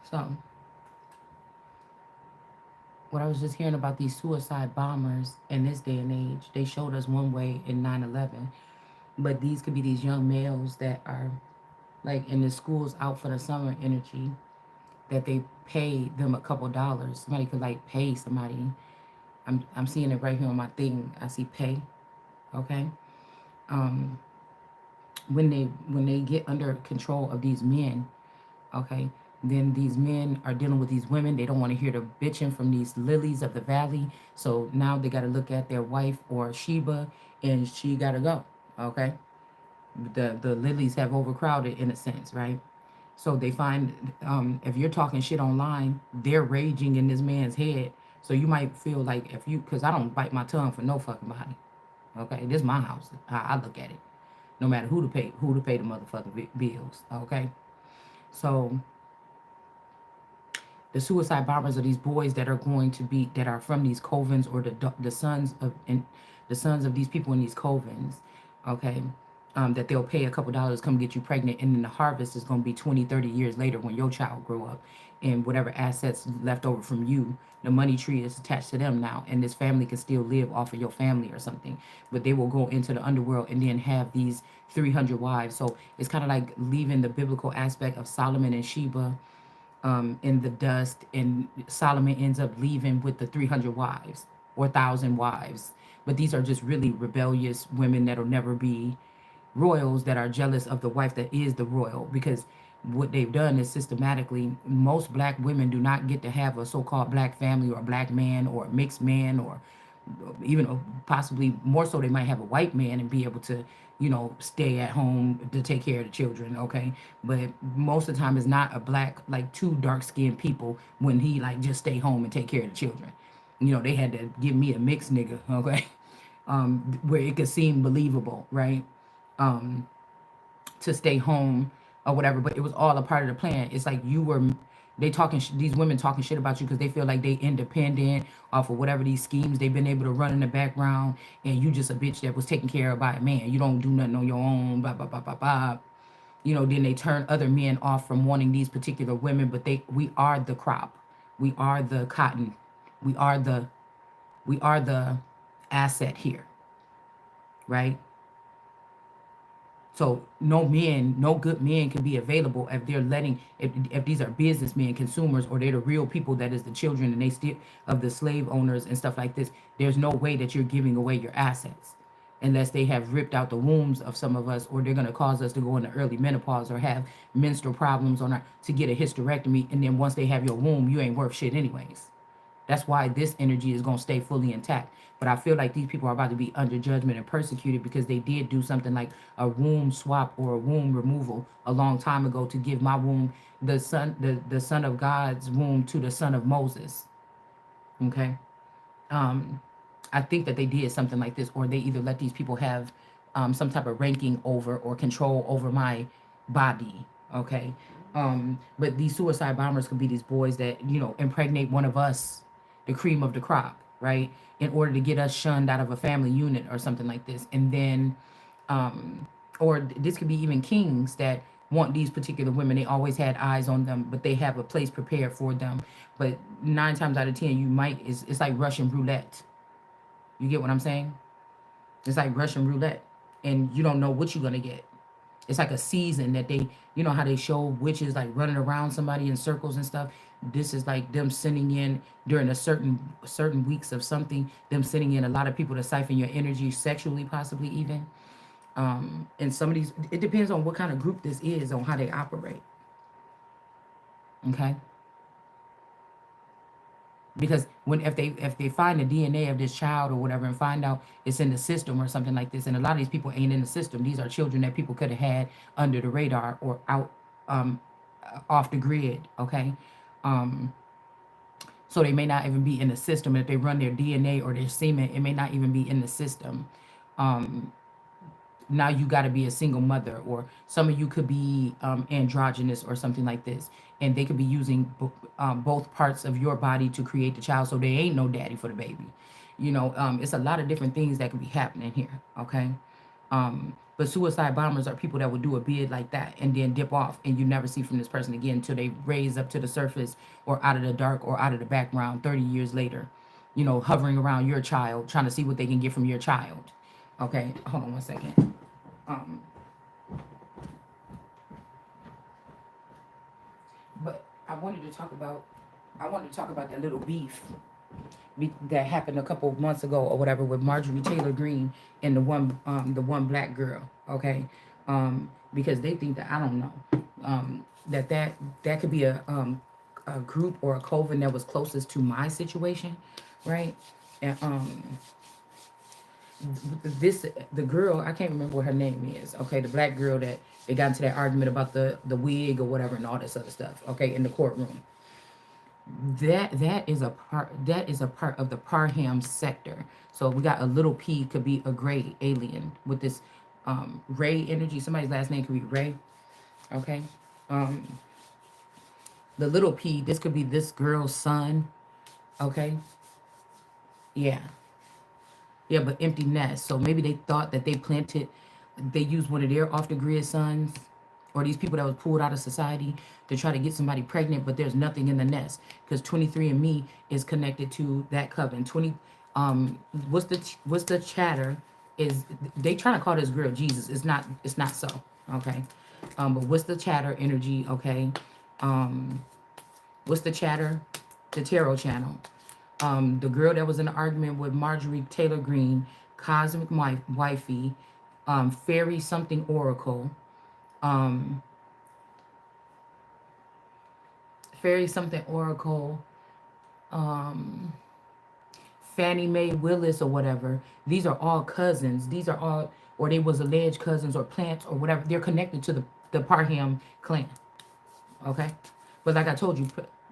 So, what I was just hearing about these suicide bombers in this day and age, they showed us one way in 9/11, but these could be these young males that are like in the schools out for the summer energy that they pay them a couple dollars. Somebody could like pay somebody. I'm seeing it right here on my thing. I see pay. Okay. Um, when they get under control of these men, okay, then these men are dealing with these women. They don't want to hear the bitching from these lilies of the valley. So now they got to look at their wife or Sheba, and she got to go. Okay, the lilies have overcrowded in a sense, right? So they find if you're talking shit online, they're raging in this man's head. So you might feel like if you, because I don't bite my tongue for no fucking body. Okay, this is my house. I look at it. No matter who to pay the motherfucking bills. Okay, so the suicide bombers are these boys that are going to be that are from these covens or the sons of and the sons of these people in these covens. Okay, that they'll pay a couple dollars come get you pregnant, and then the harvest is going to be 20, 30 years later when your child grow up, and whatever assets left over from you, the money tree is attached to them now, and this family can still live off of your family or something. But they will go into the underworld and then have these 300 wives. So it's kind of like leaving the biblical aspect of Solomon and Sheba in the dust, and Solomon ends up leaving with the 300 wives or 1,000 wives. But these are just really rebellious women that'll never be royals, that are jealous of the wife that is the royal, because what they've done is systematically most black women do not get to have a so-called black family or a black man or a mixed man, or even possibly more so they might have a white man and be able to stay at home to take care of the children. Okay, but most of the time it's not a black, like two dark skinned people when he like just stay home and take care of the children. They had to give me a mixed nigga. Okay, where it could seem believable, right? um to stay home or whatever, but it was all a part of the plan. It's like they talking these women talking shit about you because they feel like they independent off of whatever these schemes they've been able to run in the background, and you just a bitch that was taken care of by a man. You don't do nothing on your own, blah blah blah blah blah. Then they turn other men off from wanting these particular women, but we are the crop, we are the cotton, we are the asset here, right? So no good men can be available if they're letting, if these are businessmen, consumers, or they're the real people that is the children and they still of the slave owners and stuff like this. There's no way that you're giving away your assets unless they have ripped out the wombs of some of us, or they're going to cause us to go into early menopause or have menstrual problems on our to get a hysterectomy, and then once they have your womb, you ain't worth shit anyways. That's why this energy is going to stay fully intact. But I feel like these people are about to be under judgment and persecuted because they did do something like a womb swap or a womb removal a long time ago to give my womb, the son of God's womb, to the son of Moses. Okay. Um, I think that they did something like this, or they either let these people have some type of ranking over or control over my body. Okay. But these suicide bombers could be these boys that, impregnate one of us, the cream of the crop, right? In order to get us shunned out of a family unit or something like this. And then, or this could be even kings that want these particular women. They always had eyes on them, but they have a place prepared for them. But 9 times out of 10, it's like Russian roulette. You get what I'm saying? It's like Russian roulette, and you don't know what you're gonna get. It's like a season that how they show witches like running around somebody in circles and stuff. This is like them sending in during a certain weeks of something. Them sending in a lot of people to siphon your energy sexually, possibly even. And some of these, it depends on what kind of group this is on how they operate. Okay. Because if they find the DNA of this child or whatever and find out it's in the system or something like this, and a lot of these people ain't in the system. These are children that people could have had under the radar or out um, off the grid. Okay, um, so they may not even be in the system. If they run their DNA or their semen, it may not even be in the system. Um, Now you got to be a single mother, or some of you could be androgynous or something like this, and they could be using both parts of your body to create the child, so there ain't no daddy for the baby. It's a lot of different things that could be happening here. Okay. But suicide bombers are people that would do a bid like that and then dip off, and you never see from this person again until they raise up to the surface or out of the dark or out of the background 30 years later, hovering around your child, trying to see what they can get from your child. Okay, hold on one second. Um, but I wanted to talk about that little beef that happened a couple of months ago or whatever with Marjorie Taylor Greene and the one black girl. Okay, because they think that I don't know that could be a group or a coven that was closest to my situation, right? And the girl, I can't remember what her name is. Okay, the black girl that they got into that argument about the wig or whatever and all this other stuff. Okay, in the courtroom. That is a part of the Parham sector. So we got a little p could be a gray alien with this Ray energy. Somebody's last name could be Ray. Okay. Um, the little p, this could be this girl's son. Okay. Yeah. Yeah, but empty nest. So maybe they thought that they used one of their off the grid sons or these people that was pulled out of society to try to get somebody pregnant, but there's nothing in the nest because 23andMe is connected to that coven. What's the chatter is they trying to call this girl Jesus. It's not so. Okay. But what's the chatter energy? Okay. What's the chatter? The tarot channel. The girl that was in the argument with Marjorie Taylor Greene, Cosmic Wifey, Fairy something Oracle, um, Fairy something Oracle, um, Fannie Mae Willis or whatever. These are all cousins. These are all, or they was alleged cousins or plants or whatever. They're connected to the Parham clan. Okay, but like I told you,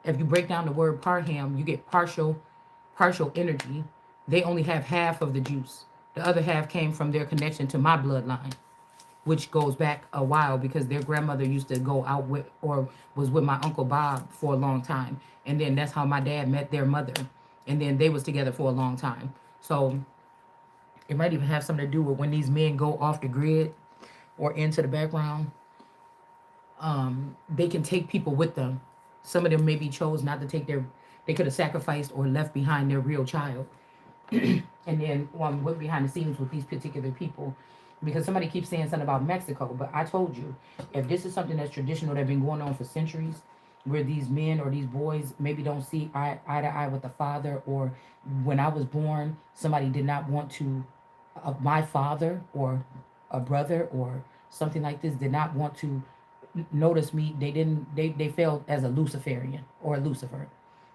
if you break down the word Parham, you get partial energy. They only have half of the juice. The other half came from their connection to my bloodline, which goes back a while because their grandmother used to go out with or was with my Uncle Bob for a long time. And then that's how my dad met their mother. And then they was together for a long time. So it might even have something to do with when these men go off the grid or into the background. They can take people with them. Some of them maybe chose not to take they could have sacrificed or left behind their real child. And then went behind the scenes with these particular people. Because somebody keeps saying something about Mexico, but I told you, if this is something that's traditional that's been going on for centuries, where these men or these boys maybe don't see eye to eye with the father, or when I was born, somebody did not want to, my father or a brother or something like this did not want to notice me. They felt as a Luciferian or a Lucifer,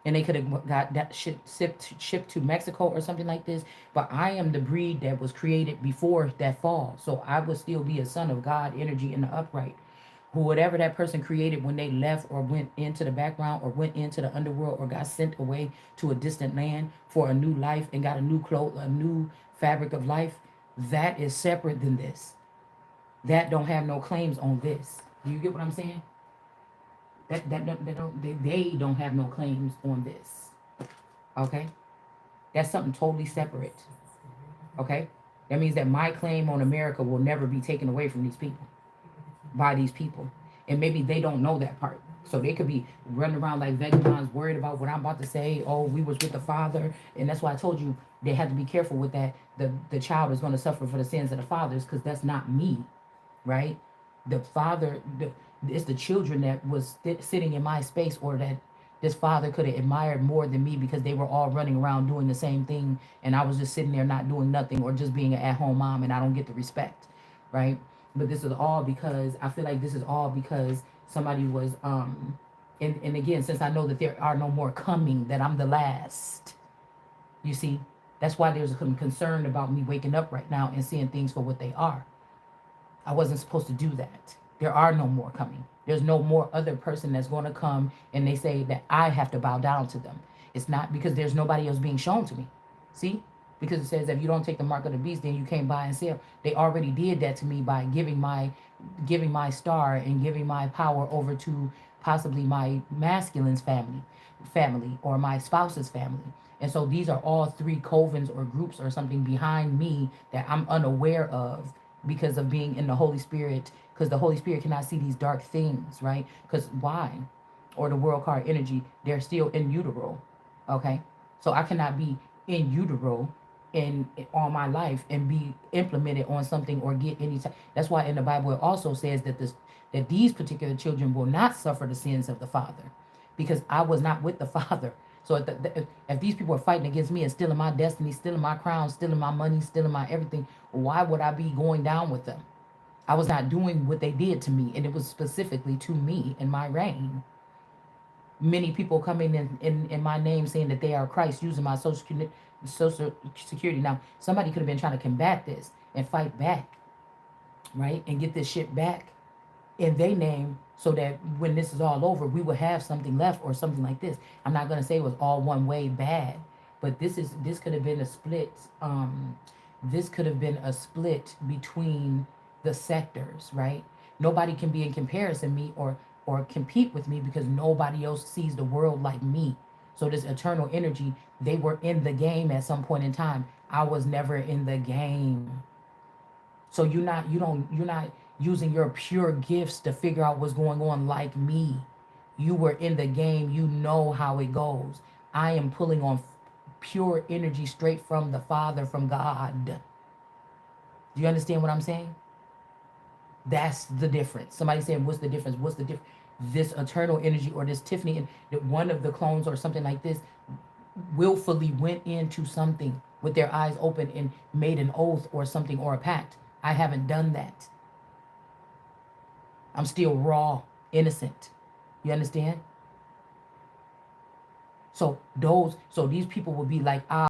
and they could have got that shipped to Mexico or something like this. But I am the breed that was created before that fall, so I would still be a son of God energy in the upright. Whatever that person created when they left or went into the background or went into the underworld or got sent away to a distant land for a new life and got a new fabric of life, that is separate than this. That don't have no claims on this. Do you get what I'm saying? They don't have no claims on this. Okay? That's something totally separate. Okay? That means that my claim on America will never be taken away from these people. By these people. And maybe they don't know that part. So they could be running around like vagabonds, worried about what I'm about to say. Oh, we was with the father. And that's why I told you they had to be careful with that. The child is going to suffer for the sins of the fathers, because that's not me. Right? The father, it's the children that was sitting in my space, or that this father could have admired more than me, because they were all running around doing the same thing, and I was just sitting there not doing nothing, or just being an at-home mom, and I don't get the respect, right? But this is all because I feel like this is all because somebody was and again, since I know that there are no more coming, that I'm the last. You see, that's why there's some concern about me waking up right now and seeing things for what they are. I wasn't supposed to do that. There are no more coming. There's no more other person that's going to come and they say that I have to bow down to them. It's not because there's nobody else being shown to me. See? Because it says if you don't take the mark of the beast, then you can't buy and sell. They already did that to me by giving my star and giving my power over to possibly my masculine's family or my spouse's family. And so these are all three covens or groups or something behind me that I'm unaware of, because of being in the Holy Spirit, because the Holy Spirit cannot see these dark things, right? Because why? Or the world card energy, they're still in utero. Okay? So I cannot be in utero in all my life and be implemented on something or get any time. That's why in the Bible it also says that that these particular children will not suffer the sins of the father, because I was not with the father. So if these people are fighting against me and stealing my destiny, stealing my crown, stealing my money, stealing my everything, why would I be going down with them? I was not doing what they did to me, and it was specifically to me in my reign. Many people coming in my name saying that they are Christ, using my social security. Now, somebody could have been trying to combat this and fight back, right? And get this shit back in their name, so that when this is all over, we will have something left or something like this. I'm not going to say it was all one way bad, but this could have been a split. This could have been a split between the sectors, right? Nobody can be in comparison me or compete with me, because nobody else sees the world like me. So this eternal energy, they were in the game at some point in time. I was never in the game. So you're not using your pure gifts to figure out what's going on like me. You were in the game, you know how it goes. I am pulling on pure energy straight from the Father, from God. Do you understand what I'm saying? That's the difference. Somebody saying, what's the difference? What's the difference? This eternal energy, or this Tiffany, and one of the clones or something like this, willfully went into something with their eyes open and made an oath or something, or a pact. I haven't done that. I'm still raw, innocent. You understand? So these people will be like,